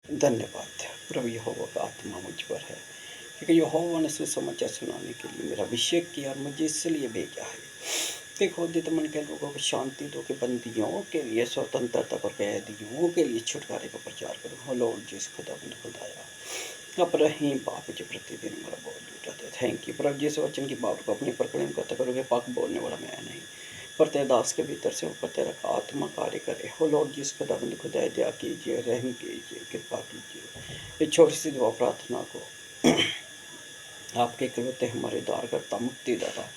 धन्यवाद प्रभु यहोवा का आत्मा मुझ पर है, क्योंकि यहोवा ने सुसमाचार सुनाने के लिए मेरा अभिषेक किया और मुझे इसलिए भेजा है। देखो दित मन के लोगों को शांति दो, के बंदियों के लिए स्वतंत्रता और कैदियों के लिए छुटकारे का प्रचार करो। हो लॉर्ड जिस खुदाया अब रही बाप जो प्रतिदिन मेरा बोल उठाते। थैंक यू प्रभु जिस वचन की बात को अपने प्रकरण करता करोगे, पाक बोलने वाला मैं नहीं, पर तेरे दास के भीतर से ऊपर तेरा आत्मा कार्य करे। हो लॉर्ड जिस खुदा दया कीजिए, रहम कीजिए, कृपा कीजिए। इस छोटी सी दुआ प्रार्थना को आपके इकलौते हमारे उद्धारकर्ता मुक्तिदाता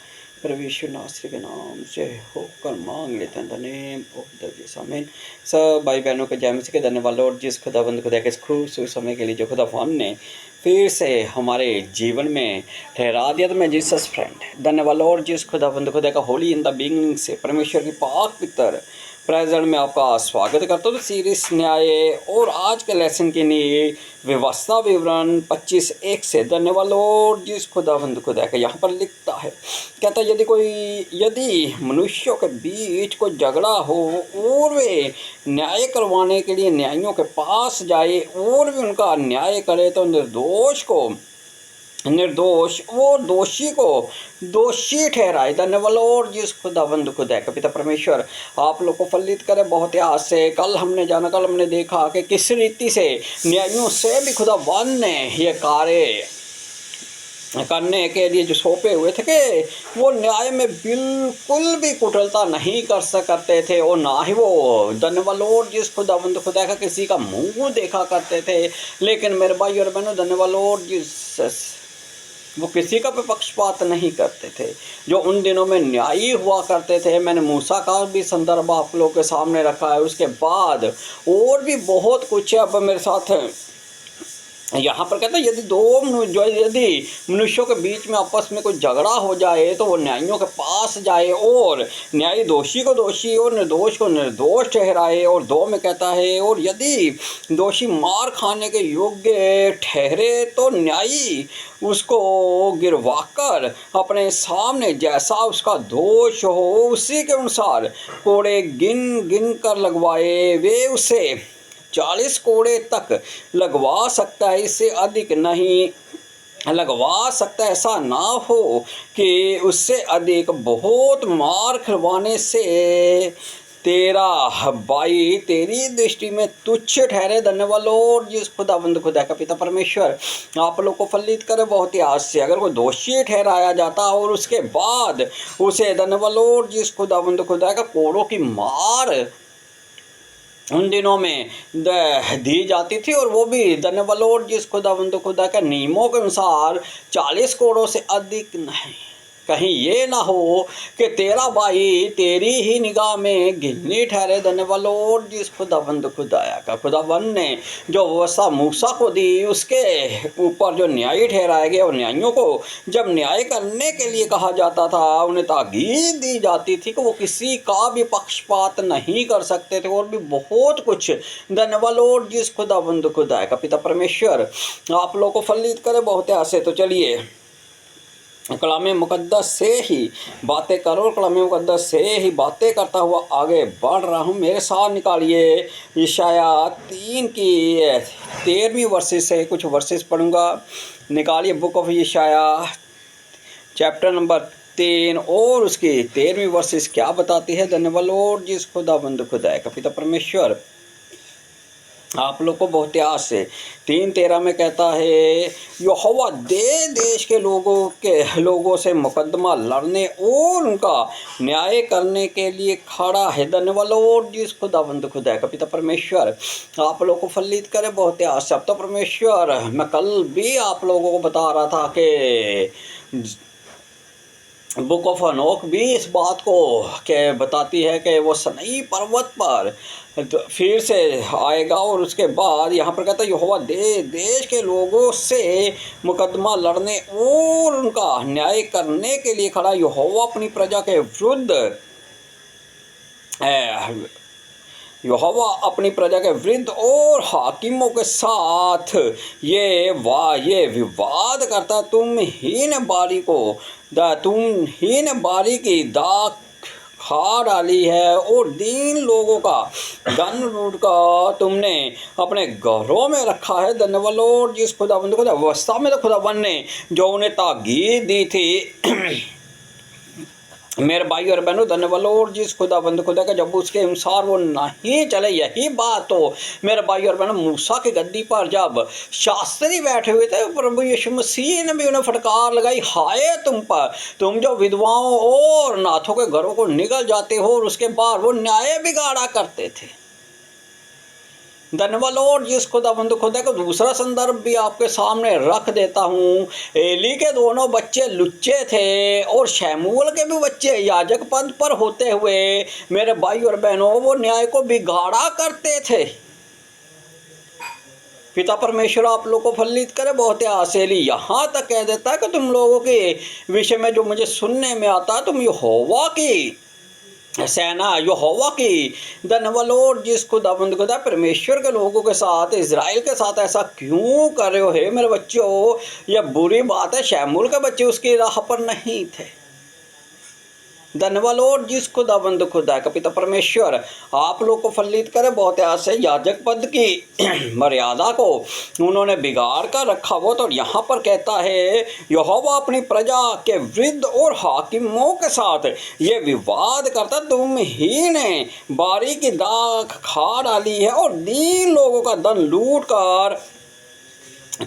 प्रभु यीशु नासरी के नाम से होकर मांग लेते हैं। नेम ऑफ द जीसस, आमीन। सब भाई बहनों को जय मसीह के धन्यवाद। लॉर्ड जिस खुदाबंद खुदा के खूबसूरत समय के लिए जो खुदा ने फिर से हमारे जीवन में ठहरा दिया, तो मैं जीसस फ्रेंड धन्यवाद। लॉर्ड जिस खुदाबंद खुदा का होली इन द बिगिनिंग से परमेश्वर की पाक पितर प्रेजेंट में आपका स्वागत करता हूँ। तो सीरीज न्याय और आज के लेसन के लिए व्यवस्था विवरण 25:1 से धन्यवाद। लॉर्ड जिस खुदाबंद खुदा का यहाँ पर लिखता है, कहता है यदि मनुष्यों के बीच कोई झगड़ा हो और वे न्याय करवाने के लिए न्यायियों के पास जाए और भी उनका न्याय करे, तो निर्दोष और दोषी को दोषी ठहराए। धन्यवाद और जिस खुदाबंद खुदा का पिता परमेश्वर आप लोग को फलित करे बहुत ही आस से। कल हमने देखा कि किस रीति से न्यायों से भी खुदाबंद ने ये कार्य करने के लिए जो सौंपे हुए थे कि वो न्याय में बिल्कुल भी कुटिलता नहीं कर सकते थे, और ना ही वो धन्यवाद लॉर्ड जिस खुदाबंद खुदा का किसी का मुंह देखा करते थे। लेकिन मेरे भाई और बहनों धन्यवाद लॉर्ड जिस वो किसी का भी पक्षपात नहीं करते थे, जो उन दिनों में न्यायी हुआ करते थे। मैंने मूसा का भी संदर्भ आप लोगों के सामने रखा है। उसके बाद और भी बहुत कुछ है। अब मेरे साथ यहाँ पर कहता है यदि मनुष्यों के बीच में आपस में कोई झगड़ा हो जाए तो वो न्यायियों के पास जाए और न्यायी दोषी को दोषी और निर्दोष को निर्दोष ठहराए। और 2 में कहता है और यदि दोषी मार खाने के योग्य ठहरे तो न्यायी उसको गिरवाकर अपने सामने जैसा उसका दोष हो उसी के अनुसार कोड़े गिन कर लगवाए। वे उसे 40 कोड़े तक लगवा सकता है, इससे अधिक नहीं लगवा सकता। ऐसा ना हो कि उससे अधिक बहुत मार खिलवाने से तेरा भाई तेरी दृष्टि में तुच्छ ठहरे। धन्यवाद लॉर्ड जिस खुदाबंद खुदा का पिता परमेश्वर आप लोग को फलित करे बहुत ही आस से। अगर कोई दोषी ठहराया जाता और उसके बाद उसे धन्यवाद लॉर्ड जिस खुदाबंद खुदा का कोड़ों की मार उन दिनों में दी जाती थी, और वो भी धन्यवाद लॉर्ड जिस खुदाबंद खुदा के नियमों के अनुसार 40 कोड़ों से अधिक नहीं। कहीं ये ना हो कि तेरा भाई तेरी ही निगाह में घिन्नी ठहरे। धन्यवाद लॉर्ड जिस खुदाबंद खुदाया का खुदाबंद ने जो व्यवस्था मूसा को दी उसके ऊपर जो न्यायी ठहराए गए, और न्यायियों को जब न्याय करने के लिए कहा जाता था उन्हें ताकीद दी जाती थी कि वो किसी का भी पक्षपात नहीं कर सकते थे, और भी बहुत कुछ। धन्यवाद लॉर्ड जिस खुदाबंद खुदाया का पिता परमेश्वर आप लोग को फलित करे बहुत आसे। तो चलिए कलाम मुक़द्दस से ही बातें करो, कलाम मुक़द्दस से ही बातें करता हुआ आगे बढ़ रहा हूँ। मेरे साथ निकालिए यशाया 3 की 13वीं वर्सेस से कुछ वर्सेस पढ़ूँगा। निकालिए बुक ऑफ यशाया चैप्टर नंबर 3 और उसकी 13वीं वर्सेस क्या बताती है। धन्यवाद लॉर्ड जिस खुदाबंद खुदा का पिता परमेश्वर आप लोग को बहुत आस से 3:13 में कहता है यहोवा देश के लोगों से मुकदमा लड़ने और उनका न्याय करने के लिए खड़ा है। धन्यवाद लॉर्ड जिस खुदाबंद खुदा का पिता परमेश्वर आप लोग को फलित करे बहुत आस से। अब तो परमेश्वर मैं कल भी आप लोगों को बता रहा था कि बुक ऑफ अनोक भी इस बात को के बताती है कि वो सनई पर्वत पर फिर से आएगा, और उसके बाद यहाँ पर कहता है यहोवा देश के लोगों से मुकदमा लड़ने और उनका न्याय करने के लिए खड़ा। यहोवा अपनी प्रजा के विरुद्ध और हाकिमों के साथ ये विवाद करता। तुम हीन बारी की दाख खा डाली है और दीन लोगों का धन लूट का तुमने अपने घरों में रखा है। धन्यवाद लॉर्ड जिस खुदाबंद खुदा अवस्था में तो खुदाबंद ने जो उन्हें ताकीद दी थी मेरे भाई और बहनों, धन्यवाद लॉर्ड जिस खुदाबंद खुदा का जब उसके अनुसार वो नहीं चले। यही बात हो मेरे भाई और बहनों, मूसा की गद्दी पर जब शास्त्री बैठे हुए थे, प्रभु यीशु मसीह ने भी उन्हें फटकार लगाई, हाय तुम पर, तुम जो विधवाओं और नाथों के घरों को निकल जाते हो और उसके बाद वो न्याय बिगाड़ा करते थे। धन्यवाद लॉर्ड जिस खुदाबंद खुदा को दूसरा संदर्भ भी आपके सामने रख देता हूँ। एली के दोनों बच्चे लुच्चे थे और शमूएल के भी बच्चे याजक पद पर होते हुए मेरे भाई और बहनों वो न्याय को बिगाड़ा करते थे। पिता परमेश्वर आप लोग को फलित करे बहुत आसेली यहाँ तक कह देता है कि तुम लोगों के विषय में जो मुझे सुनने में आता है, तुम यहोवा की सेना, यहोवा की धन्यवाद लॉर्ड जिस खुदाबंद खुदा परमेश्वर के लोगों के साथ, इजराइल के साथ ऐसा क्यों कर रहे हो हे मेरे बच्चों। यह बुरी बात है, शमूएल के बच्चे उसकी राह पर नहीं थे। धन्यवाद लॉर्ड जिस खुदाबंद खुदा का पिता परमेश्वर आप लोग को फलित करे बहुत से याजक पद की मर्यादा को उन्होंने बिगाड़ कर रखा हो। तो यहाँ पर कहता है यहोवा अपनी प्रजा के वृद्ध और हाकिमों के साथ ये विवाद करता, तुम ही ने बारी की दाख खा डाली है और दीन लोगों का धन लूट कर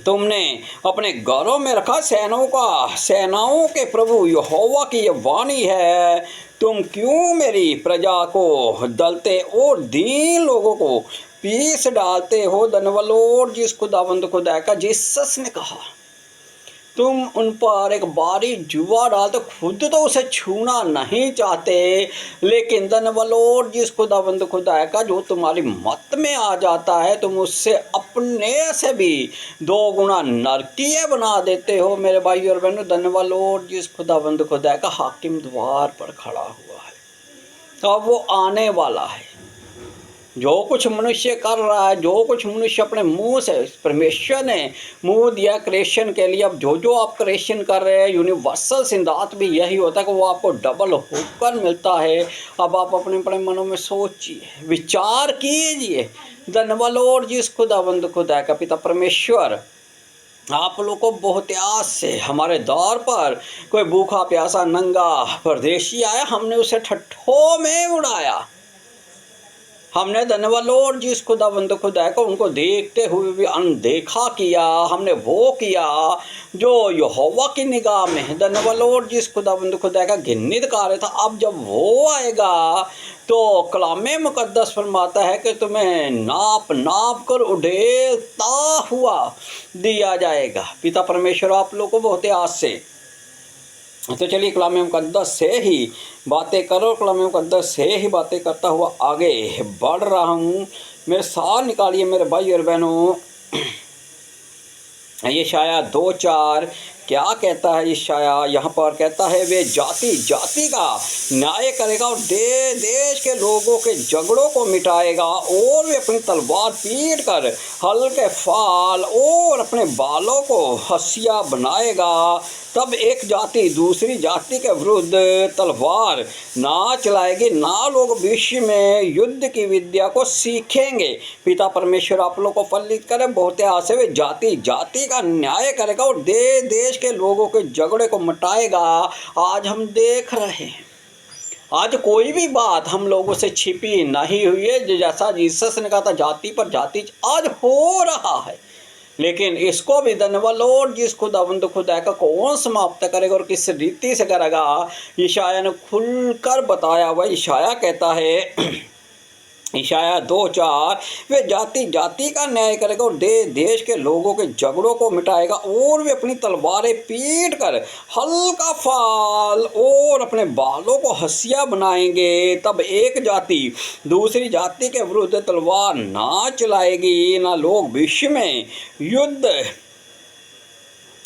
तुमने अपने घरों में रखा। सेनाओं के प्रभु यहोवा की ये वाणी है, तुम क्यों मेरी प्रजा को दलते और दीन लोगों को पीस डालते हो। धन्यवाद लॉर्ड जिस खुदाबंद खुदा का जीसस ने कहा तुम उन पर एक बारी जुआ डालते, खुद तो उसे छूना नहीं चाहते, लेकिन धन्यवाद लॉर्ड जिस खुदाबंद खुदा का जो तुम्हारी मत में आ जाता है तुम उससे अपने से भी 2 गुना नरकीय बना देते हो। मेरे भाई और बहनों, धन्यवाद लॉर्ड जिस खुदाबंद खुदा का हाकिम द्वार पर खड़ा हुआ है, तो अब वो आने वाला है। जो कुछ मनुष्य कर रहा है, जो कुछ मनुष्य अपने मुंह से, परमेश्वर ने मुंह दिया क्रिएशन के लिए, अब जो आप क्रिएशन कर रहे हैं यूनिवर्सल सिद्धांत भी यही होता है कि वो आपको डबल होकर मिलता है। अब आप अपने अपने मनों में सोचिए, विचार कीजिए। धन्यवाद लॉर्ड जिस खुदाबंद खुदा का पिता परमेश्वर आप लोग को बहुत आस से हमारे द्वार पर कोई भूखा प्यासा नंगा परदेशी आया, हमने उसे ठट्ठों में उड़ाया। हमने धन्यवाद लॉर्ड जिस खुदाबंद खुदा को उनको देखते हुए भी अनदेखा किया। हमने वो किया जो यहोवा की निगाह में धन्यवाद लॉर्ड जिस खुदाबंद खुदा का घृणित कार्य था। अब जब वो आएगा तो कलामे मुकद्दस फरमाता है कि तुम्हें नाप नाप कर उड़ेलता हुआ दिया जाएगा। पिता परमेश्वर आप लोग को बहुत आस से, तो चलिए कलाम मुकद्दस से ही बातें करो, कलाम मुकद्दस से ही बातें करता हुआ आगे बढ़ रहा हूँ। मेरे साथ निकालिए मेरे भाई और बहनों, ये शायद 2:4 क्या कहता है। इस शाया यहाँ पर कहता है वे जाति जाति का न्याय करेगा और देश के लोगों के झगड़ों को मिटाएगा और वे अपनी तलवार पीट कर हल्के फाल और अपने बालों को हंसिया बनाएगा। तब एक जाति दूसरी जाति के विरुद्ध तलवार ना चलाएगी, ना लोग विश्व में युद्ध की विद्या को सीखेंगे। पिता परमेश्वर आप लोग को फलित करे बहुत आसे वे जाति जाति का न्याय करेगा और देश के लोगों के झगड़े को मिटाएगा। आज हम देख रहे हैं, आज कोई भी बात हम लोगों से छिपी नहीं हुई है। जैसा जीसस ने कहा था जाति पर जाति आज हो रहा है, लेकिन इसको भी धन्यवाद लॉर्ड जिस खुदाबंद खुदा का कौन समाप्त करेगा और किस रीति से करेगा। यशाया ने खुलकर बताया हुआ। यशाया कहता है इशाया 2:4 वे जाति जाति का न्याय करेगा और देश के लोगों के झगड़ों को मिटाएगा और वे अपनी तलवारें पीट कर हल्का फाल और अपने बालों को हंसिया बनाएंगे। तब एक जाति दूसरी जाति के विरुद्ध तलवार ना चलाएगी, ना लोग विश्व में युद्ध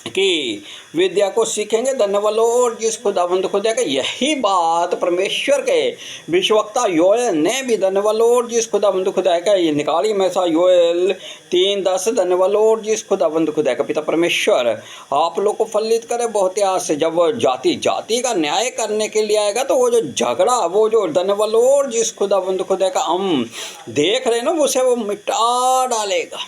कि विद्या को सीखेंगे धन्यवाद और जिस खुदाबंद खुदा का यही बात परमेश्वर के विश्वक्ता योएल ने भी धन्यवाद और जिस खुदाबंद खुदा का ये निकाली में सा योएल 3:10 धन्यवाद और जिस खुदाबंद खुदा का पिता परमेश्वर आप लोग को फलित करे बहुत ही आस से। जब जाति जाति का न्याय करने के लिए आएगा तो वो जो झगड़ा वो जो धन्यवाद और जिस खुदाबंद खुदा का हम देख रहे हैं ना उसे वो मिटा डालेगा।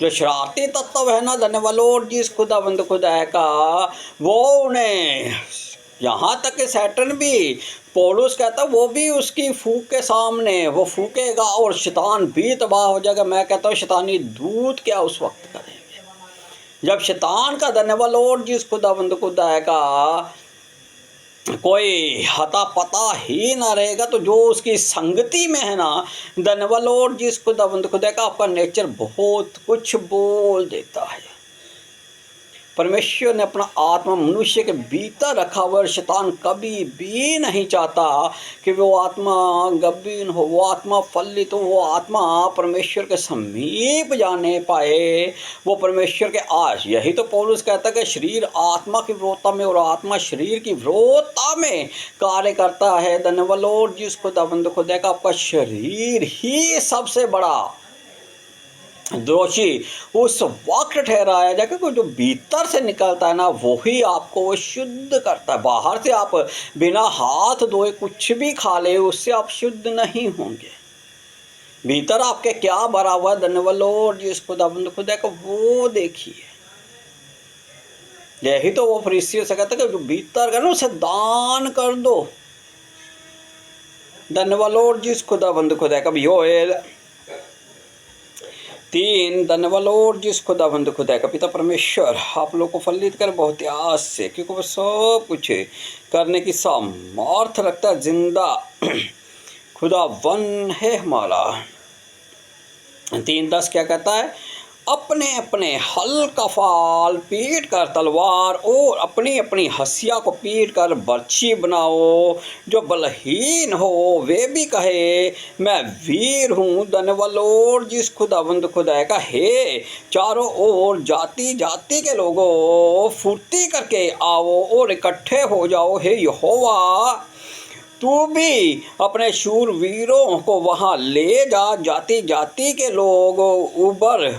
जो शरारती तत्व है ना धन्यवाद और जिस खुदाबंद खुदा का वो उन्हें यहाँ तक कि सैटन भी पौलुस कहता वो भी उसकी फूक के सामने वो फूकेगा और शैतान भी तबाह हो जाएगा। मैं कहता हूँ शैतानी दूत क्या उस वक्त करेंगे जब शैतान का धन्यवाद और जिस खुदाबंद खुदा का कोई हता पता ही ना रहेगा। तो जो उसकी संगति में है ना धन्यवाद और जिस खुदाबंद खुदा का आपका नेचर बहुत कुछ बोल देता है। परमेश्वर ने अपना आत्मा मनुष्य के भीतर रखा हुआ। शैतान कभी भी नहीं चाहता कि वो आत्मा गब्बीन हो, वो आत्मा फलित हो, वो आत्मा परमेश्वर के समीप जाने पाए, वो परमेश्वर के आश। यही तो पौलुस कहता है कि शरीर आत्मा की विरोधता में और आत्मा शरीर की विरोधता में कार्य करता है। धन्यवाद और जिस खुदाबंद खुदा का आपका शरीर ही सबसे बड़ा दोषी उस वक्त ठहराया जाए क्योंकि जो भीतर से निकलता है ना वही आपको शुद्ध करता है। बाहर से आप बिना हाथ धोए कुछ भी खा ले उससे आप शुद्ध नहीं होंगे। भीतर आपके क्या भरा हुआ धन्यवाद और जिस खुदाबंद खुदा को वो देखिए। यही तो वो फरीसियों से कहता है कि जो भीतर का ना उसे दान कर दो। धन्यवाद और जिस खुदाबंद खुदा का भी योएल 3 धन्यवाद और जिस खुदाबंद खुदा का पिता परमेश्वर आप लोग को फलित कर बहुत आस से क्योंकि वो सब कुछ करने की सामर्थ रखता है। जिंदा खुदा वन है हमारा। 3:10 क्या कहता है? अपने अपने हल का फाल पीट कर तलवार और अपनी अपनी हसिया को पीट कर बर्छी बनाओ। जो बलहीन हो वे भी कहे मैं वीर हूँ। धन्यवाद और जिस खुदाबंद खुदा का है चारों ओर जाति जाति के लोगों फुर्ती करके आओ और इकट्ठे हो जाओ। हे यहोवा तू भी अपने शूरवीरों को वहाँ ले जा। जाति जाति के लोग उबर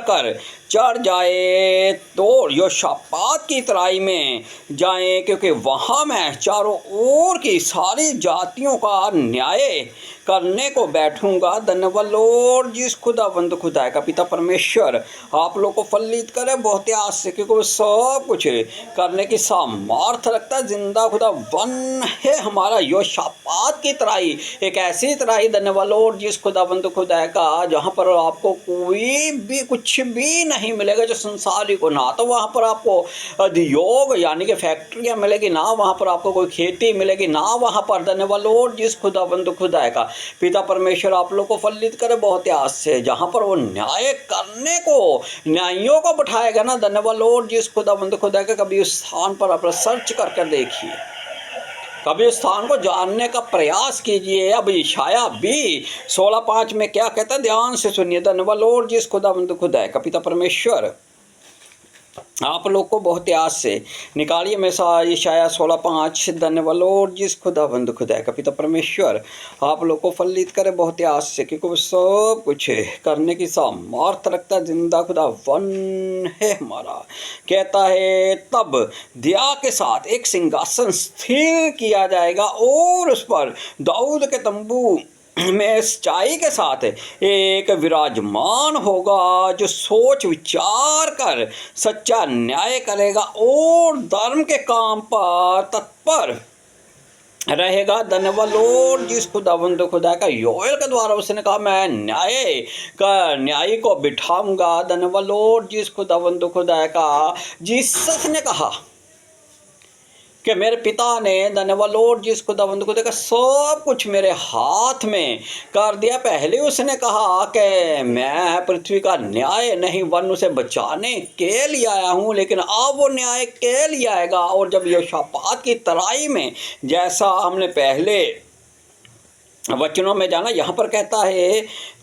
कर चढ़ जाए तो योशापात की तराई में जाएं क्योंकि वहाँ मैं चारों ओर की सारी जातियों का न्याय करने को बैठूंगा। धन्यवाद और जिस खुदाबंद खुदा का पिता परमेश्वर आप लोग को फलित करे बहुत आस से क्योंकि वो सब कुछ करने की सामर्थ रखता है। जिंदा खुदा वन है हमारा। योशापात की तराई एक ऐसी तराई धन्यवाद और जिस खुदाबंद खुदा का जहाँ पर आपको कोई भी कुछ भी नहीं मिलेगा जो संसारिक हो। ना तो वहाँ पर आपको उद्योग यानी कि फैक्ट्रियाँ मिलेगी, ना वहाँ पर आपको कोई खेती मिलेगी, ना वहाँ पर धन्यवाद और जिस खुदाबंद खुदा का पिता परमेश्वर आप लोग को फलित करे बहुत आस से। जहाँ पर वो न्याय करने को न्यायियों को बैठाएगा ना धन्यवाद और जिस खुदाबंद खुदा का कभी उस स्थान पर आप सर्च करके देखिए, कभी उस स्थान को जानने का प्रयास कीजिए। अब यशाया भी 16:5 में क्या कहता है ध्यान से सुनिए। धन्यवाद और जिस खुदाबंद खुदा का पिता परमेश्वर आप लोग को बहुत आस से निकालिए में सा यशाया 16:5। धन्यवाद और जिस खुदाबंद खुदा का पिता परमेश्वर आप लोग को फलित करे बहुत आस से क्योंकि वो सब कुछ करने की सामर्थ रखता है। जिंदा खुदा वन है हमारा। कहता है तब दया के साथ एक सिंहासन स्थिर किया जाएगा और उस पर दाऊद के तंबू में सच्चाई के साथ एक विराजमान होगा जो सोच विचार कर सच्चा न्याय करेगा और धर्म के काम पर तत्पर रहेगा। धन्यवाद और जिस खुदाबंद खुदा का योएल के द्वारा उसने कहा मैं न्याय को बिठाऊंगा। धन्यवाद और जिस खुदाबंद खुदा का जीसस ने कहा कि मेरे पिता ने धन्यवाद और जिस खुदाबंद खुदा का सब कुछ मेरे हाथ में कर दिया। पहले उसने कहा कि मैं पृथ्वी का न्याय नहीं वन उसे बचाने के लिए आया हूँ, लेकिन अब वो न्याय के लिए आएगा। और जब योशापात की तराई में जैसा हमने पहले वचनों में जाना यहाँ पर कहता है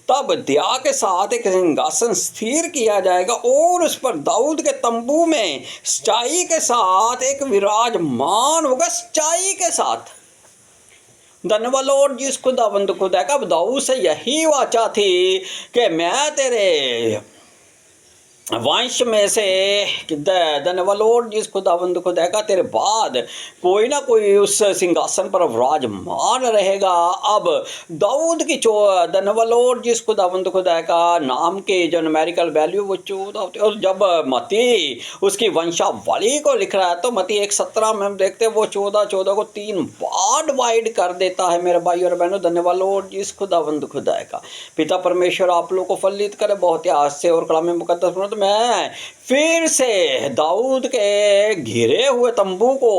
तब दया के साथ एक सिंहासन स्थिर किया जाएगा और उस पर दाऊद के तंबू में सच्चाई के साथ एक विराजमान होगा, सच्चाई के साथ। धन्यवाद लॉर्ड जिस खुदावंद खुदा का दाऊद से यही वाचा थी कि मैं तेरे वंश में से धन्यवाद लॉर्ड जिस खुदावंद खुदा का तेरे बाद कोई ना कोई उस सिंहासन पर विराजमान रहेगा। अब दाऊद की धन्यवाद लॉर्ड जिस खुदावंद खुदा का नाम के जो न्यूमेरिकल वैल्यू वो 14 होती है। और जब मती उसकी वंशावली को लिख रहा है तो मती 1:17 में हम देखते हैं वो 14 को 3 बार डिवाइड कर देता है। मेरे भाई और बहनों, धन्यवाद लॉर्ड जिस खुदावंद खुदा का। पिता परमेश्वर आप लोग को फलित करे बहुत ही आज से और कलाम मुकद्दस मैं फिर से दाऊद के घिरे हुए तंबू को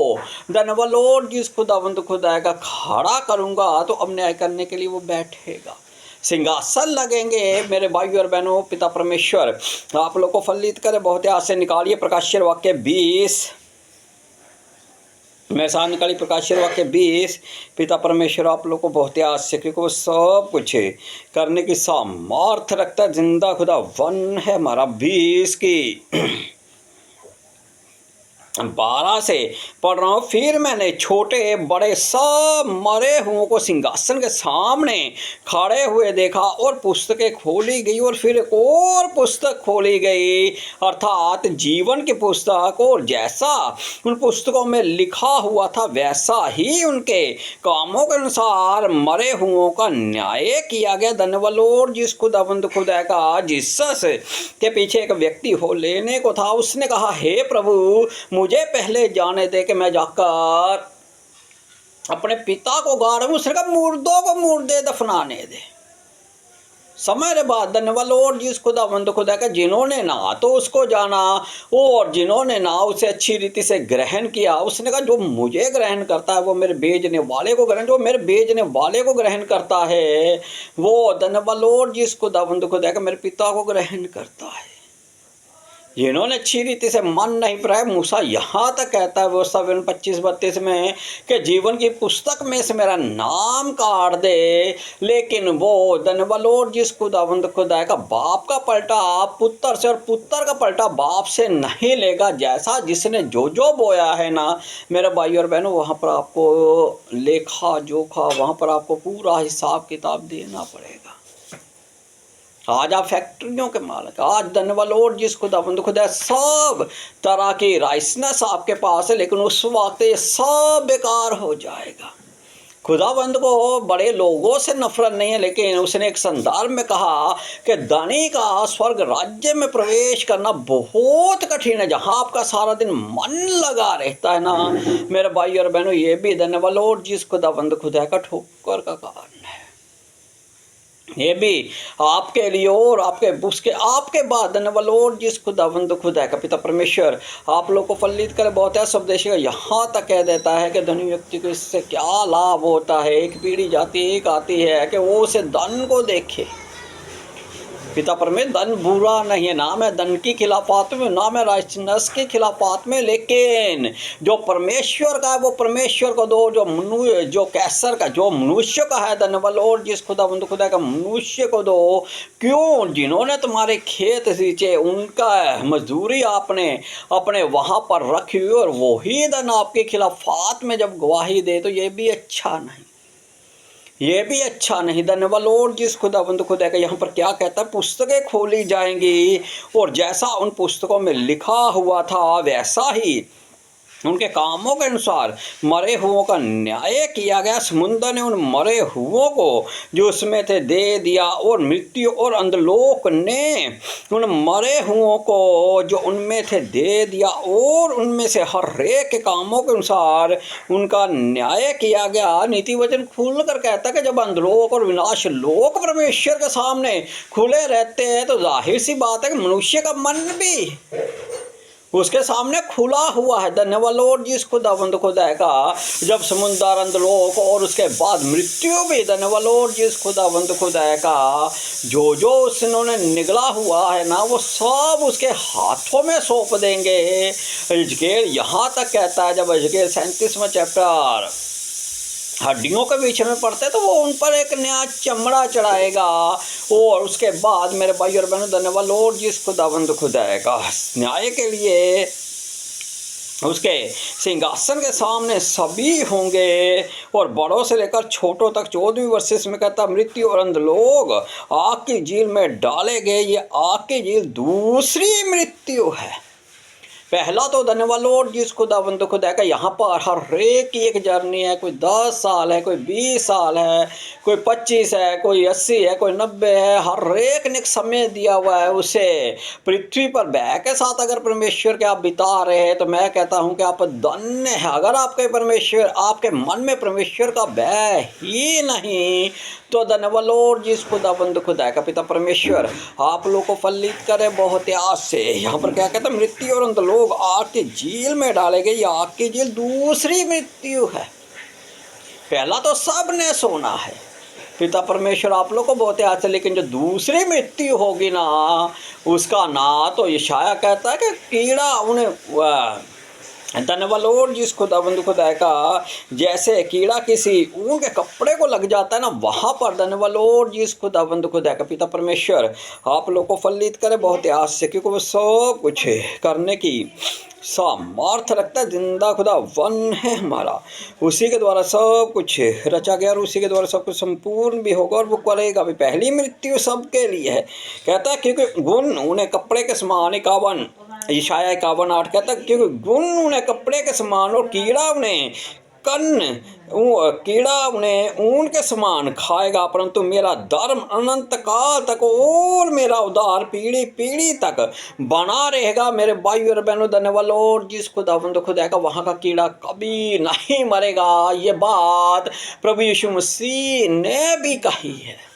धन्यवाद लॉर्ड जिस खुदावंद खुदा का खड़ा करूंगा तो अब न्याय करने के लिए वो बैठेगा, सिंहासन लगेंगे। मेरे भाई और बहनों, पिता परमेश्वर आप लोग को फलित करे बहुत ही आज से। निकालिए प्रकाशित वाक्य 20, मेरे साथ निकाली प्रकाशित वाक्य 20। पिता परमेश्वर आप लोग को बहुत ही आश्चर्य, क्योंकि वो सब कुछ करने की सामर्थ्य रखता है। जिंदा खुदा वन है हमारा। 20 की 12 से पढ़ रहा हूँ। फिर मैंने छोटे बड़े सब मरे हुओं को सिंहासन के सामने खड़े हुए देखा और पुस्तकें खोली गई और फिर एक और पुस्तक खोली गई, अर्थात जीवन की पुस्तक। और जैसा उन पुस्तकों में लिखा हुआ था वैसा ही उनके कामों के अनुसार मरे हुओं का न्याय किया गया। धन्यवाद लॉर्ड जिस खुदावंद खुदा का। जिसस के पीछे एक व्यक्ति हो लेने को था। उसने कहा, हे प्रभु मुझे पहले जाने दे कि मैं जाकर अपने पिता को गाड़ दूं। उसने कहा मुर्दों को मुर्दे दफनाने दे। समय के बाद धन्यवाद लॉर्ड जिस खुदावंद खुदा का, जिन्होंने ना तो उसको जाना और जिन्होंने ना उसे अच्छी रीति से ग्रहण किया, उसने कहा जो मुझे ग्रहण करता है वो मेरे भेजने वाले को ग्रहण, जो मेरे भेजने वाले को ग्रहण करता है वो धन्यवाद लॉर्ड जिस खुदावंद खुदा का मेरे पिता को ग्रहण करता है। जिन्होंने अच्छी रीति से मन नहीं पाया, मूसा यहाँ तक कहता है व्यवस्था 25-32 में कि जीवन की पुस्तक में से मेरा नाम काट दे, लेकिन वो धन्यवाद लॉर्ड जिस खुदावंद खुदा का बाप का पलटा पुत्र से और पुत्र का पलटा बाप से नहीं लेगा। जैसा जिसने जो जो बोया है ना मेरे भाई और बहनों, वहाँ पर आपको लेखा जोखा, वहाँ पर आपको पूरा हिसाब किताब देना पड़ेगा। आज आप फैक्ट्रियों के मालिक, आज धन्यवाद लॉर्ड जिस खुदावंद खुदा सब तरह की राइसनेस आपके पास है, लेकिन उस वक्त ये सब बेकार हो जाएगा। खुदावंद को बड़े लोगों से नफरत नहीं है, लेकिन उसने एक संदर्भ में कहा कि धनी का स्वर्ग राज्य में प्रवेश करना बहुत कठिन है। जहाँ आपका सारा दिन मन लगा रहता है ना मेरे भाई और बहनों, ये भी धन्यवाद लॉर्ड जिस खुदावंद खुदा का ठोकर का कारण है। ये भी आपके लिए और आपके बाद धन्यवाद लॉर्ड जिस खुदावंद खुदा का। पिता परमेश्वर आप लोग को फलित करे बहुत है। सब देश यहाँ तक कह देता है कि धनी व्यक्ति को इससे क्या लाभ होता है। एक पीढ़ी जाती है, एक आती है कि वो उसे धन को देखे। पिता परमेश्वर धन बुरा नहीं है, ना मैं धन की खिलाफत में, ना मैं राइचनेस के खिलाफत में, लेकिन जो परमेश्वर का है वो परमेश्वर को दो। जो कैसर का, जो मनुष्य का है धन्यवाद लॉर्ड जिस खुदावंद खुदा का, मनुष्य को दो। क्यों? जिन्होंने तुम्हारे खेत सींचे उनका मजदूरी आपने अपने वहाँ पर रखी हुई और वही धन आपके खिलाफत में जब गवाही दे तो ये भी अच्छा नहीं, ये भी अच्छा नहीं। धन्यवाद लॉर्ड जिस खुदावंद खुदा का। यहाँ पर क्या कहता है, पुस्तकें खोली जाएंगी और जैसा उन पुस्तकों में लिखा हुआ था वैसा ही उनके कामों के अनुसार मरे हुओं का न्याय किया गया। समुद्र ने उन मरे हुओं को जो उसमें थे दे दिया और मृत्यु और अंधलोक ने उन मरे हुओं को जो उनमें थे दे दिया और उनमें से हर एक के कामों के अनुसार उनका न्याय किया गया। नीति वचन खुल कर कहता है कि जब अंधलोक और विनाश लोक परमेश्वर के सामने खुले रहते हैं तो जाहिर सी बात है कि मनुष्य का मन भी उसके सामने खुला हुआ है। धन्यवाद लॉर्ड जिस खुदावंद खुदा का। जब समुद्र अंधलोक और उसके बाद मृत्यु भी धन्यवाद लॉर्ड जिस खुदावंद खुदा का, जो जो उन्होंने निगला हुआ है ना वो सब उसके हाथों में सौंप देंगे। यिर्मयाह यहाँ तक कहता है, जब यिर्मयाह 37वां चैप्टर हड्डियों के बीच में पड़ते तो वो उन पर एक नया चमड़ा चढ़ाएगा। और उसके बाद मेरे भाई और बहनों, धन्यवाद लॉर्ड जिस खुदावंद खुदा का न्याय के लिए उसके सिंहासन के सामने सभी होंगे, और बड़ों से लेकर छोटों तक। 14वीं वर्षिस में कहता, मृत्यु और अंध लोग आग की झील में डाले गए। ये आग की झील दूसरी मृत्यु है। पहला तो धन्यवाद लॉर्ड जिस खुदावंद खुदा का यहाँ पर हर एक की एक जर्नी है। कोई 10 साल है, कोई 20 साल है, कोई 25 है, कोई 80 है, कोई 90 है। हर एक ने एक समय दिया हुआ है उसे पृथ्वी पर बह के साथ अगर परमेश्वर के आप बिता रहे हैं तो मैं कहता हूँ कि आप धन्य है। अगर आपके परमेश्वर, आपके मन में परमेश्वर का भय ही नहीं तो धन्यवाद लॉर्ड जिस खुदावंद खुदा का पिता परमेश्वर आप लोग को फलित करे बहुत आस से। यहाँ पर क्या कहता है, मृत्यु और अंत लोग आग की झील में डाले गए। आग की झील दूसरी मृत्यु है। पहला तो सब ने सोना है पिता परमेश्वर आप लोग को बहुत आस से, लेकिन जो दूसरी मृत्यु होगी ना उसका ना तो यशाया कहता है कि कीड़ा उन्हें धन्यवाद लॉर्ड जिस खुदावंद खुदा का जैसे कीड़ा किसी ऊन के कपड़े को लग जाता है ना, वहाँ पर धन्यवाद लॉर्ड जिस खुदावंद खुदा का पिता परमेश्वर आप लोग को फलित करे बहुत आस से, क्योंकि वो सब कुछ करने की सामर्थ रखता है। जिंदा खुदा वन है हमारा, उसी के द्वारा सब कुछ रचा गया और उसी के द्वारा सब कुछ संपूर्ण भी होगा और वो करेगा भी। पहली मृत्यु सबके लिए है कहता है, क्योंकि गुण उन्हें कपड़े के समान। 51 यशाया 51:8 कहता है, क्योंकि गुण उन्हें कपड़े के समान और कीड़ा उन्हें ऊन के समान खाएगा, परंतु मेरा धर्म अनंत काल तक और मेरा उद्धार पीढ़ी पीढ़ी तक बना रहेगा। मेरे भाई और बहनों, धन्यवाद लॉर्ड जिस खुदावंद खुदा का वहाँ का कीड़ा कभी नहीं मरेगा। ये बात प्रभु यीशु मसीह ने भी कही है।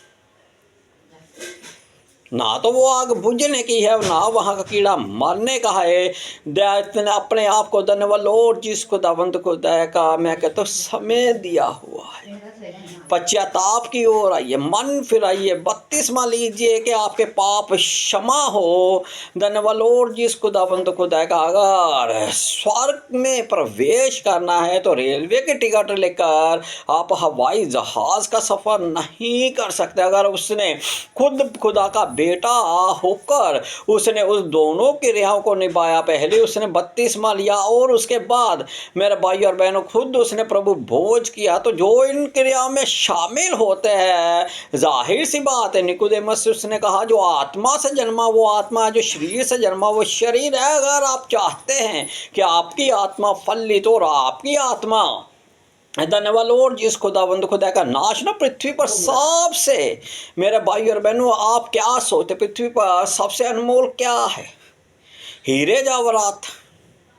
ना तो वो आग बुझने की है, ना वहाँ का कीड़ा मरने का है। अपने आप को धन्यवाद लॉर्ड जिस खुदावंद खुदा का मैं कहता हूँ समय दिया हुआ है। पश्चाताप की ओर आइए, मन फिराइए, बपतिस्मा लीजिए कि आपके पाप क्षमा हो। धन्यवाद लॉर्ड जिस खुदावंद खुदा का अगर स्वर्ग में प्रवेश करना है तो रेलवे की टिकट लेकर आप हवाई जहाज का सफर नहीं कर सकते। अगर उसने खुद खुदा का बेटा होकर उसने उस दोनों क्रियाओं को निभाया, पहले उसने बपतिस्मा लिया और उसके बाद मेरे भाई और बहनों खुद उसने प्रभु भोज किया, तो जो इन क्रियाओं में शामिल होते हैं जाहिर सी बात है, निकोदेमस उसने कहा जो आत्मा से जन्मा वो आत्मा, जो शरीर से जन्मा वो शरीर है। अगर आप चाहते हैं कि आपकी आत्मा फलित और आपकी आत्मा धन्यवाद लॉर्ड जिस खुदावंद खुदा का नाश ना पृथ्वी पर सबसे, मेरे भाई और बहनों आप क्या सोचते पृथ्वी पर सबसे अनमोल क्या है? हीरे जवाहरात,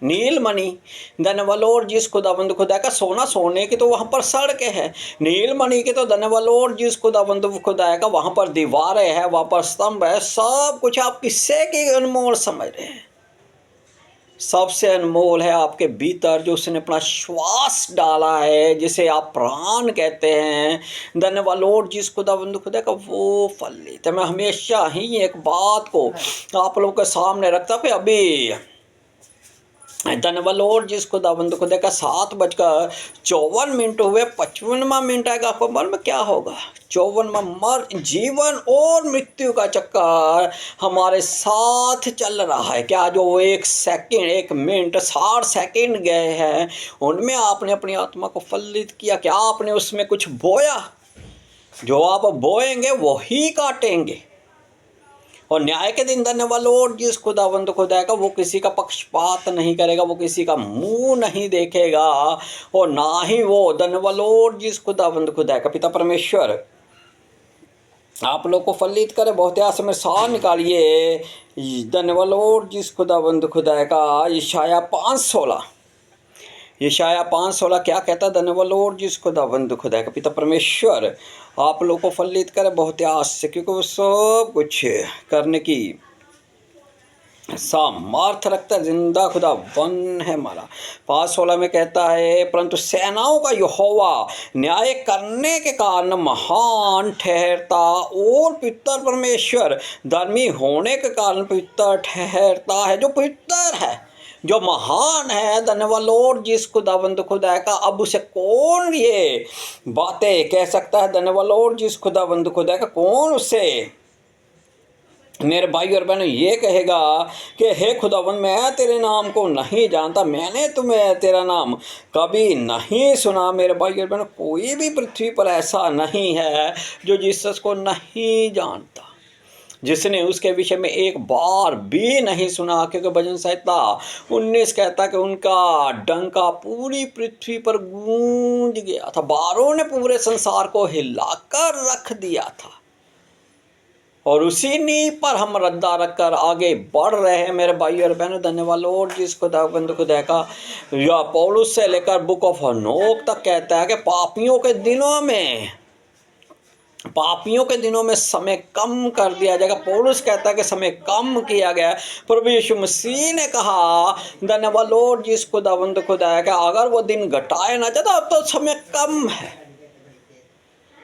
नीलमणि। धन्यवाद लॉर्ड जिस खुदावंद खुदा का सोना, सोने की तो वहाँ पर सड़कें हैं। नीलमणि की तो धन्यवाद लॉर्ड जिस खुदावंद खुदा का वहाँ पर दीवारें हैं, वहाँ पर स्तंभ है। सब कुछ आप किससे की अनमोल समझ रहे हैं? सबसे अनमोल है आपके भीतर जो उसने अपना श्वास डाला है, जिसे आप प्राण कहते हैं। धन्यवाद लॉर्ड जिस खुदावंद खुदा का वो फलित है। मैं हमेशा ही एक बात को आप लोगों के सामने रखता हूँ। अभी धन्यवाद लॉर्ड जिस खुदावंद खुदा का 7:54 हुए, 55वां मिनट आएगा। आपको मालूम क्या होगा? 54वां जीवन और मृत्यु का चक्कर हमारे साथ चल रहा है। क्या जो 1 सेकंड 1 मिनट 60 सेकंड गए हैं उनमें आपने अपनी आत्मा को फलित किया? क्या आपने उसमें कुछ बोया? जो आप बोएंगे वही काटेंगे। और न्याय के दिन धन्यवाद लॉर्ड जिस खुदावंद खुदा का वो किसी का पक्षपात नहीं करेगा, वो किसी का मुंह नहीं देखेगा, और ना ही वो धन्यवाद लॉर्ड जिस खुदावंद खुदा का पिता परमेश्वर आप लोग को फलित करे। बहुत आस में साह निकालिए। धन्यवाद लॉर्ड जिस खुदावंद खुदा का यशाया 5:16 क्या कहता है? धन्यवाद लॉर्ड जिस खुदावंद खुदा का पिता परमेश्वर आप लोग को फलित करे बहुत आस से, क्योंकि वो सब कुछ करने की सामर्थ रखता है। जिंदा खुदा वन है हमारा। 5:16 में कहता है, परंतु सेनाओं का यहोवा न्याय करने के कारण महान ठहरता और पवित्र परमेश्वर धर्मी होने के कारण पवित्र ठहरता है। जो पवित्र है जो महान है, धन्यवाद लॉर्ड जिस खुदाबंद खुदा का, अब उसे कौन ये बातें कह सकता है? धन्यवाद लॉर्ड जिस खुदाबंद खुदा का, कौन उससे मेरे भाई और बहनों ये कहेगा कि हे खुदावंद मैं तेरे नाम को नहीं जानता, मैंने तुम्हें तेरा नाम कभी नहीं सुना। मेरे भाई और बहनों, कोई भी पृथ्वी पर ऐसा नहीं है जो जीसस को नहीं जानता, जिसने उसके विषय में एक बार भी नहीं सुना। क्योंकि भजन संहिता 19 कहता कि उनका डंका पूरी पृथ्वी पर गूंज गया था, बारों ने पूरे संसार को हिलाकर रख दिया था, और उसी नींव पर हम रद्दा रखकर आगे बढ़ रहे हैं। मेरे भाई और बहनों, धन्यवाद लॉर्ड जिस खुदाबंद खुदा का, या पौलुस से लेकर बुक ऑफ हनोक तक कहता है कि पापियों के दिनों में समय कम कर दिया जाएगा। पौलुस कहता है कि समय कम किया गया। प्रभु यीशु मसीह ने कहा, धन्यवाद लॉर्ड जिस खुदाबंद खुदा का, अगर वो दिन घटाए ना जाता तो समय कम है।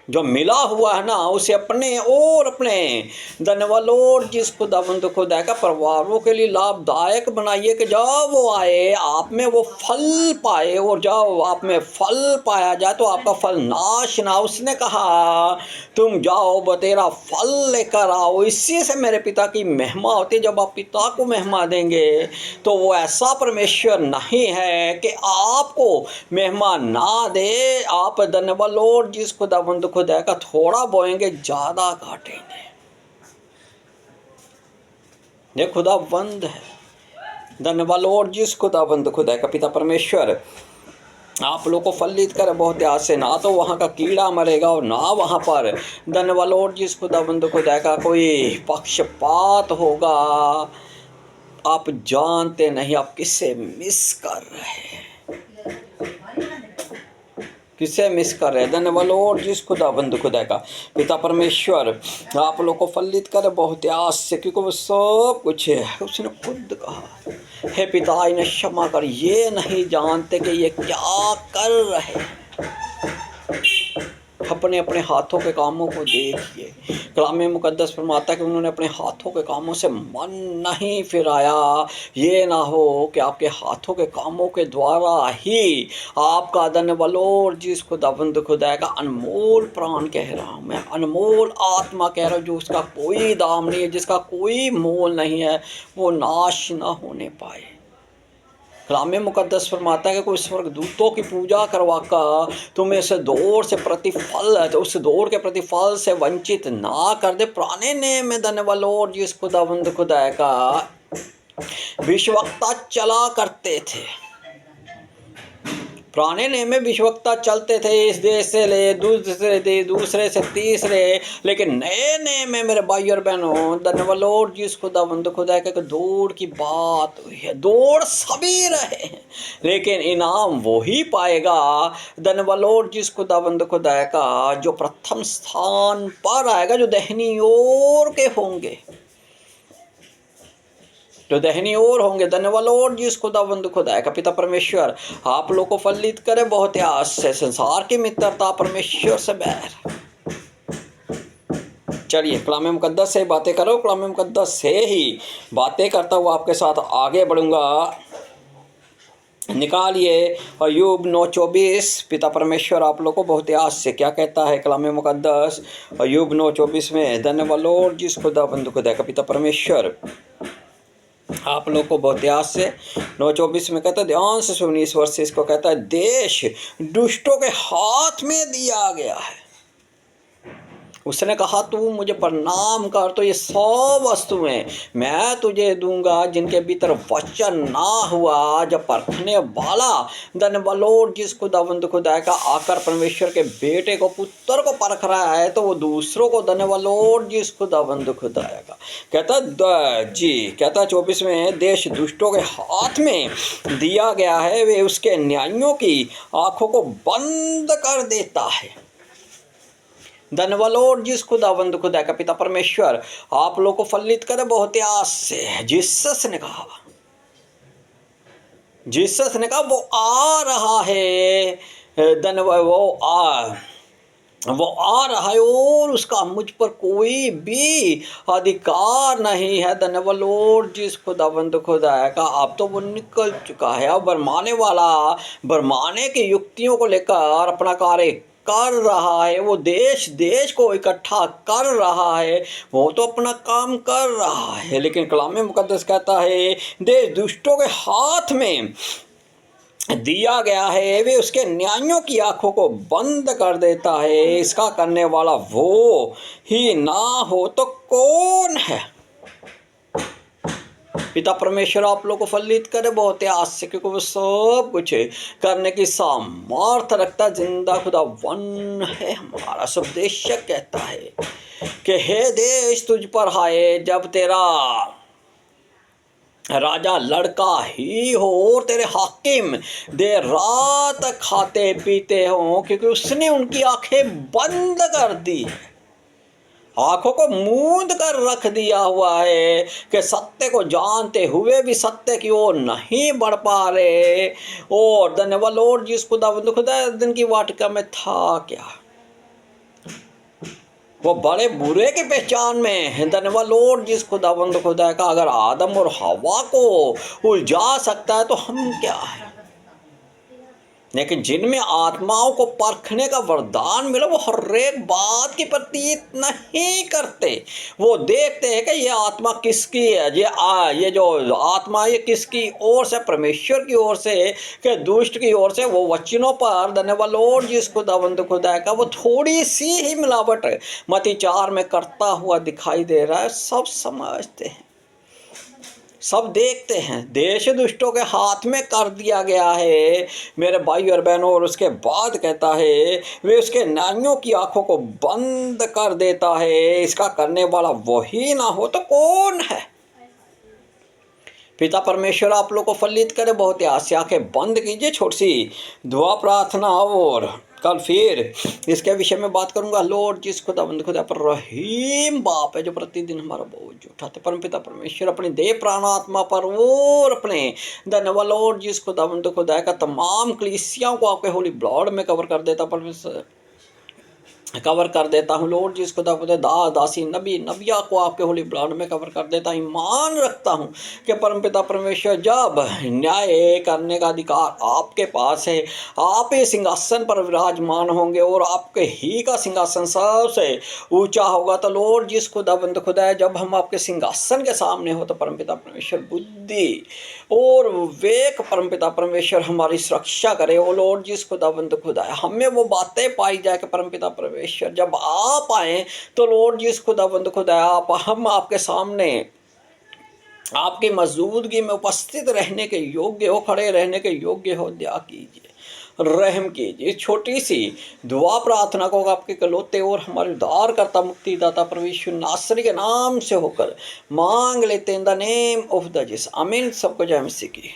जो मिला हुआ है ना, उसे अपने और अपने धन्यवाद लॉर्ड जिस खुदाबंद खुदा का परिवारों के लिए लाभदायक बनाइए कि जब वो आए आप में वो फल पाए, और जब आप में फल पाया जाए तो आपका फल नाश ना। उसने कहा तुम जाओ बतेरा फल लेकर आओ। इसी से मेरे पिता की महिमा होती है। जब आप पिता को महिमा देंगे तो वो ऐसा परमेश्वर नहीं है कि आपको महिमा ना दे। आप धन्यवाद लॉर्ड जिस खुदाबंद खुदा का थोड़ा बोएंगे ज्यादा काटेंगे। ये खुदाबंद है। धन्यवाद लॉर्ड जिस खुदाबंद खुदा का पिता परमेश्वर आप लोग को फलित करे बहुत आज से, ना तो वहाँ का कीड़ा मरेगा और ना वहाँ पर धन्यवाद लॉर्ड जिस खुदाबंद खुदा का कोई पक्षपात होगा। आप जानते नहीं आप किससे मिस कर रहे हैं, किसे मिस कर रहे हैं। धन्यवाद लॉर्ड जिस खुदाबंद खुदा का पिता परमेश्वर आप लोग को फलित करे बहुत आस से, क्योंकि वो सब कुछ है। उसने खुद कहा, हे पिता इन्हें क्षमा कर, ये नहीं जानते कि ये क्या कर रहे हैं। अपने अपने हाथों के कामों को देखिए। कलाम मुकद्दस फरमाता है कि उन्होंने अपने हाथों के कामों से मन नहीं फिराया। ये ना हो कि आपके हाथों के कामों के द्वारा ही आपका धन्यवाद लॉर्ड जिस खुदाबंद खुदा का अनमोल प्राण कह रहा हूँ मैं, अनमोल आत्मा कह रहा हूँ, जो उसका कोई दाम नहीं है, जिसका कोई मोल नहीं है, वो नाश ना होने पाए। कलाम मुकद्दस फरमाता है कि कोई स्वर्गदूतों की पूजा करवाकर तुम्हें इस दौड़ से प्रतिफल, तो उस दौड़ के प्रतिफल से वंचित ना कर दे। पुराने नेम में धन्यवाद लॉर्ड जिस खुदाबंद खुदा का भविष्यवक्ता चला करते थे। पुराने नेम में भविष्यवक्ता चलते थे, इस देश से ले दूसरे से तीसरे, लेकिन नए नेम में मेरे भाई और बहनों धन्यवाद लॉर्ड जिस खुदाबंद खुदा का दौड़ की बात हुई है। दौड़ सभी रहे हैं लेकिन इनाम वही पाएगा। धन्यवाद लॉर्ड जिस खुदाबंद खुदा का जो प्रथम स्थान पर आएगा, जो दाहिनी ओर के होंगे, जो दाहिनी ओर होंगे। धन्यवाद लॉर्ड जिस खुदाबंद खुदा का पिता परमेश्वर आप लोग को फलित करे बहुत आस से। संसार की मित्रता परमेश्वर से बैर। चलिए कलाम मुकद्दस से बातें करो, कलाम मुकद्दस से ही बातें करता हुआ आपके साथ आगे बढ़ूंगा। निकालिए अय्यूब 9:24। पिता परमेश्वर आप लोग को बहुत आस से क्या कहता है कलाम मुकद्दस अय्यूब 9:24 में। धन्यवाद लॉर्ड जिस खुदाबंद खुदा का पिता परमेश्वर आप लोग को बहुत आस से 9:24 में कहता है, ध्यान से सुनिए इस वर्ष इसको कहता है, देश दुष्टों के हाथ में दिया गया है। उसने कहा तू मुझे प्रणाम कर तो ये 100 वस्तुएं मैं तुझे दूंगा जिनके भीतर वचन ना हुआ। जब परखने वाला धन्यवाद लॉर्ड जिस खुदाबंद खुदा का आकर परमेश्वर के बेटे को, पुत्र को परख रहा है, तो वो दूसरों को धन्यवाद लॉर्ड जिस खुदाबंद खुदा का कहता 24 में, देश दुष्टों के हाथ में दिया गया है, वे उसके न्यायियों की आंखों को बंद कर देता है। धन्यवाद लॉर्ड जिस खुदाबंद खुदा का पिता परमेश्वर आप लोग को फलित करे बहुत आस से। जीसस ने कहा वो आ रहा है। धन्यवाद वो आ रहा है और उसका मुझ पर कोई भी अधिकार नहीं है। धन्यवाद लॉर्ड जिस खुदावंद खुदा का अब तो वो निकल चुका है। अब बरमाने वाला बरमाने की युक्तियों को लेकर अपना कार्य कर रहा है। वो देश देश को इकट्ठा कर रहा है, वो तो अपना काम कर रहा है। लेकिन कलाम मुकद्दस कहता है देश दुष्टों के हाथ में दिया गया है, वे उसके न्यायों की आंखों को बंद कर देता है। इसका करने वाला वो ही ना हो तो कौन है। पिता परमेश्वर आप लोग को फलित करे बहुत आस से, क्योंकि वो सब कुछ करने की सामर्थ रखता। जिंदा खुदा वन है। हमारा उपदेशक कहता है कि हे देश तुझ पर आए जब तेरा राजा लड़का ही हो और तेरे हाकिम देर रात खाते पीते हो, क्योंकि उसने उनकी आंखें बंद कर दी, आंखों को मूंद कर रख दिया हुआ है कि सत्य को जानते हुए भी सत्य की ओर नहीं बढ़ पा रहे। और धन्यवाद लॉर्ड जिस खुदा दिन की वाटिका में था क्या, वो बड़े बुरे की पहचान में है। धन्यवाद लॉर्ड जिस खुदा का अगर आदम और हवा को उलझा सकता है तो हम क्या है। लेकिन जिनमें आत्माओं को परखने का वरदान मिला वो हर एक बात की प्रतीत नहीं करते। वो देखते हैं कि ये आत्मा किसकी है, ये जो आत्मा ये किसकी ओर से, परमेश्वर की ओर से कि दुष्ट की ओर से। वो वचनों पर धन्यवाद लॉर्ड जिस खुदा का वो थोड़ी सी ही मिलावट मत्ती 4 में करता हुआ दिखाई दे रहा है। सब समझते हैं, सब देखते हैं, देश दुष्टों के हाथ में कर दिया गया है मेरे भाई और बहनों। और उसके बाद कहता है वे उसके न्यायों की आंखों को बंद कर देता है। इसका करने वाला वही ना हो तो कौन है। पिता परमेश्वर आप लोग को फलित करे बहुत ही आस। आंखें बंद कीजिए, छोटी सी दुआ प्रार्थना और कल फिर इसके विषय में बात करूंगा। लॉर्ड जिस खुदा पर रहीम बाप है जो प्रतिदिन हमारा बोझ उठाते। परम पिता परमेश्वर अपनी देह प्राण आत्मा पर और अपने धन्यवाद लॉर्ड जिस खुदा का तमाम कलीसियाओं को आपके होली ब्लड में कवर कर देता, परमेश्वर कवर कर देता हूँ। लॉर्ड जिस खुदा दासी नबी नबिया को आपके होली ब्लड में कवर कर देता हूँ। ईमान रखता हूँ कि परमपिता परमेश्वर जब न्याय करने का अधिकार आपके पास है, आप ये सिंहासन पर विराजमान होंगे और आपके ही का सिंहासन सबसे ऊंचा होगा। तो लॉर्ड जिस खुदा है जब हम आपके सिंहासन के सामने हो तो परमपिता परमेश्वर बुद्धि और विवेक परमपिता परमेश्वर हमारी सुरक्षा करे। ओ लॉर्ड जिस खुदा है हमें वो बातें पाई जाए कि परमपिता परमेश्वर जब आप आए तो लॉर्ड जिस खुदा आप हम आपके सामने आपकी मौजूदगी में उपस्थित रहने के योग्य हो, खड़े रहने के योग्य हो। दया कीजिए, रहम कीजिए। छोटी सी दुआ प्रार्थना को आपके कलोते और हमारे उद्धार करता मुक्तिदाता परमेश्वर नासरी के नाम से होकर मांग लेते हैं। In the name of the Jesus, आमीन। सबको जय मसीह की।